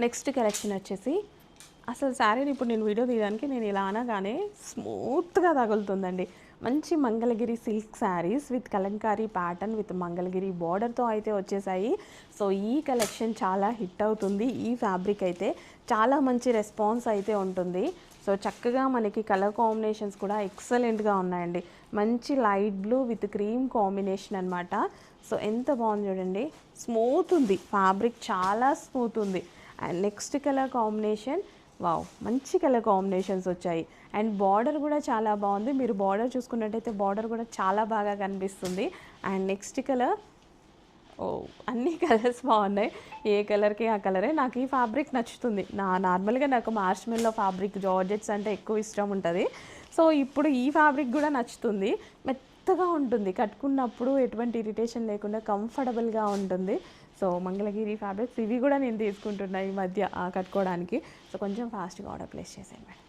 Next collection వచ్చేసి అసలు శారీని ఇప్పుడు నేను వీడియో తీయడానికి నేను ఇలా అనగానే స్మూత్గా తగులుతుందండి. మంచి Mangalagiri silk sarees with kalamkari pattern with Mangalagiri బార్డర్తో అయితే వచ్చేసాయి. సో ఈ కలెక్షన్ చాలా హిట్ అవుతుంది. ఈ ఫ్యాబ్రిక్ అయితే చాలా మంచి రెస్పాన్స్ అయితే ఉంటుంది. సో చక్కగా మనకి కలర్ కాంబినేషన్స్ కూడా ఎక్సలెంట్గా ఉన్నాయండి. మంచి light blue with cream combination అనమాట. సో ఎంత బాగుంది చూడండి, స్మూత్ ఉంది ఫ్యాబ్రిక్, చాలా స్మూత్ ఉంది. And next colour combination, wow, మంచి కలర్ కాంబినేషన్స్ వచ్చాయి. అండ్ బార్డర్ కూడా చాలా బాగుంది. మీరు బార్డర్ చూసుకున్నట్టయితే బార్డర్ కూడా చాలా బాగా కనిపిస్తుంది. అండ్ నెక్స్ట్ కలర్, ఓ, అన్ని కలర్స్ బాగున్నాయి. ఏ కలర్కి ఆ కలరే. నాకు ఈ ఫ్యాబ్రిక్ నచ్చుతుంది. నార్మల్గా నాకు మార్ష్మెల్లో ఫ్యాబ్రిక్ జార్జెట్స్ అంటే ఎక్కువ ఇష్టం ఉంటుంది. సో ఇప్పుడు ఈ ఫ్యాబ్రిక్ కూడా నచ్చుతుంది. మెత్తగా ఉంటుంది, కట్టుకున్నప్పుడు ఎటువంటి ఇరిటేషన్ లేకుండా కంఫర్టబుల్గా ఉంటుంది. సో మంగళగిరి ఫ్యాబ్రిక్స్ ఇవి కూడా నేను తీసుకుంటున్నా ఈ మధ్య కట్టుకోవడానికి. సో కొంచెం ఫాస్ట్గా ఆర్డర్ ప్లేస్ చేసేయండి మేడం.